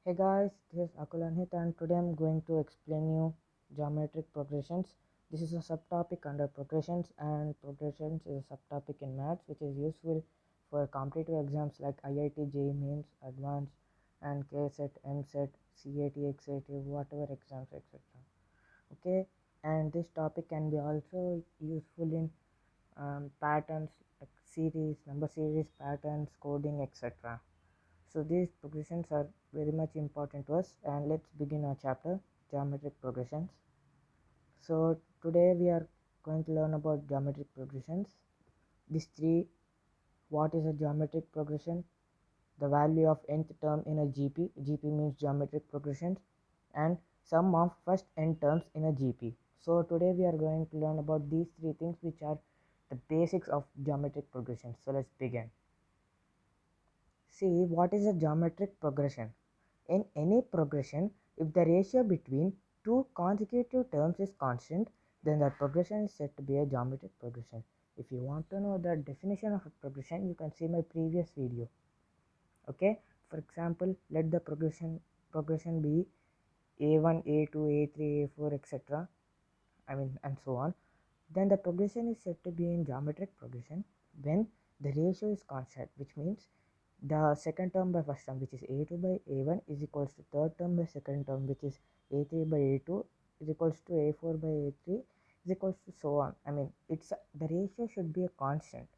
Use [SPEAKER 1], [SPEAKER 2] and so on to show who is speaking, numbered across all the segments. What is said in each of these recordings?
[SPEAKER 1] Hey guys, this is Akulanhit and today I'm going to explain you geometric progressions. This is a subtopic under progressions, and progressions is a subtopic in maths which is useful for competitive exams like IIT, JEE Mains, Advanced and KSET, MSET, CAT, XAT, whatever exams etc. Okay, and this topic can be also useful in patterns like series, number series, patterns, coding etc. So these progressions are very much important to us, and let's begin our chapter, geometric progressions. So today we are going to learn about geometric progressions. These three: what is a geometric progression, the value of nth term in a GP, GP means geometric progressions, and sum of first n terms in a GP. So today we are going to learn about these three things which are the basics of geometric progressions. So let's begin. See, what is a geometric progression? In any progression, if the ratio between two consecutive terms is constant, then that progression is said to be a geometric progression. If you want to know the definition of a progression, you can see my previous video. Okay, for example, let the progression be a1, a2, a3, a4, etc. And so on. Then the progression is said to be in geometric progression when the ratio is constant, which means the second term by first term, which is a2 by a1, is equals to third term by second term, which is a3 by a2, is equals to a4 by a3, is equals to so on. The ratio should be a constant.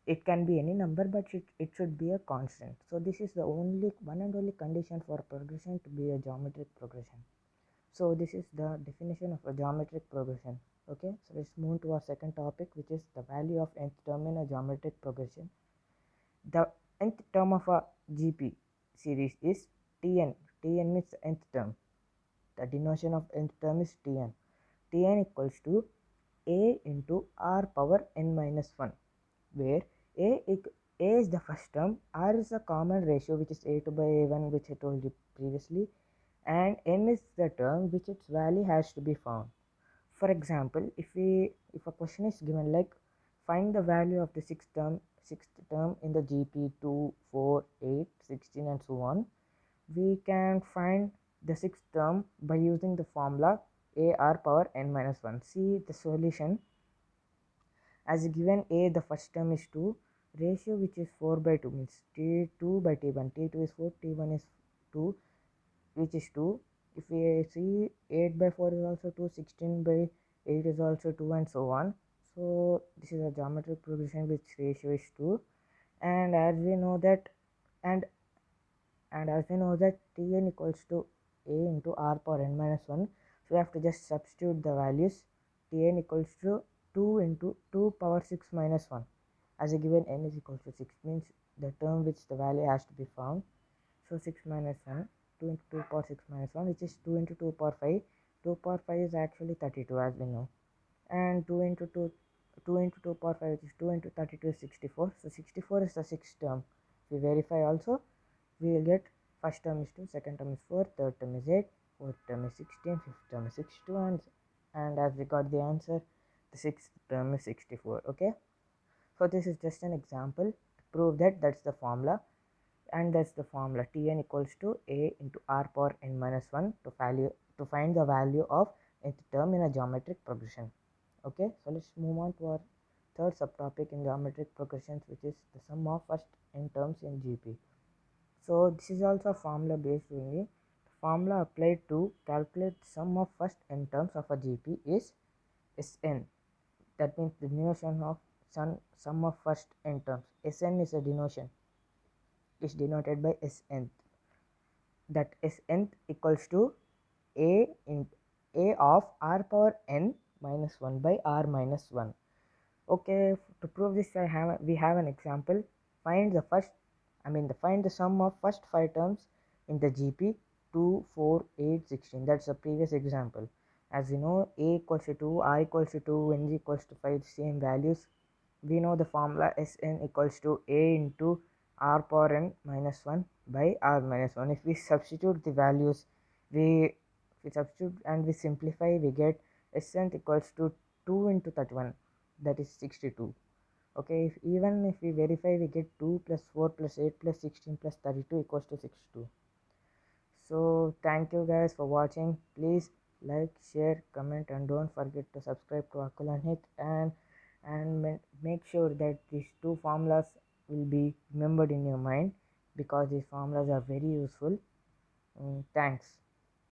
[SPEAKER 1] It can be any number, but it should be a constant. So this is the only one and only condition for a progression to be a geometric progression. So this is the definition of a geometric progression. Okay, so let's move to our second topic, which is the value of nth term in a geometric progression. The nth term of a GP series is Tn. Tn means the nth term. The denotation of nth term is Tn. Tn equals to a into r power n minus 1, where a is the first term, r is a common ratio, which is a2 by a1, which I told you previously, and n is the term which its value has to be found. For example, if a question is given like find the value of the sixth term in the GP 2, 4, 8, 16 and so on, we can find the sixth term by using the formula ar power n minus 1. See the solution. As given, a the first term is 2, ratio which is 4 by 2 means t2 by t1, t2 is 4, t1 is 2, which is 2. If we see 8 by 4 is also 2, 16 by 8 is also 2 and so on. So this is a geometric progression which ratio is 2, and as we know that Tn equals to a into r power n minus 1, so we have to just substitute the values. Tn equals to 2 into 2 power 6 minus 1, as a given n is equals to 6 means the term which the value has to be found. So 6 minus 1, 2 into 2 power 6 minus 1, which is 2 into 2 power 5. 2 power 5 is actually 32, as we know, and 2 into 2 power 5, which is 2 into 32 is 64. So 64 is the sixth term. If we verify also, we will get first term is 2, second term is 4, third term is 8, fourth term is 16, fifth term is 62, and as we got the answer, the sixth term is 64. Okay, so this is just an example to prove that that's the formula, and that's the formula. Tn equals to a into r power n minus 1 to find the value of nth term in a geometric progression. Okay, so let's move on to our third subtopic in geometric progressions, which is the sum of first n terms in GP. So this is also a formula based only. The formula applied to calculate the sum of first n terms of a GP is Sn. That means the denotation of sum of first n terms. Sn is a denotation. Is denoted by Sn. That Sn equals to a in a of r power n minus 1 by r minus 1. Okay, to prove this we have an example. Find the sum of first 5 terms in the GP 2, 4, 8, 16. That's the previous example. As we know, a equals to 2, r equals to 2, n equals to 5, same values. We know the formula Sn equals to a into r power n minus 1 by r minus 1. If we substitute the values, we substitute and we simplify, we get Sn equals to 2 into 31, that is 62. Okay, even if we verify, we get 2 plus 4 plus 8 plus 16 plus 32 equals to 62. So thank you guys for watching. Please like, share, comment, and don't forget to subscribe to Akulanhit, and make sure that these two formulas will be remembered in your mind, because these formulas are very useful. Thanks.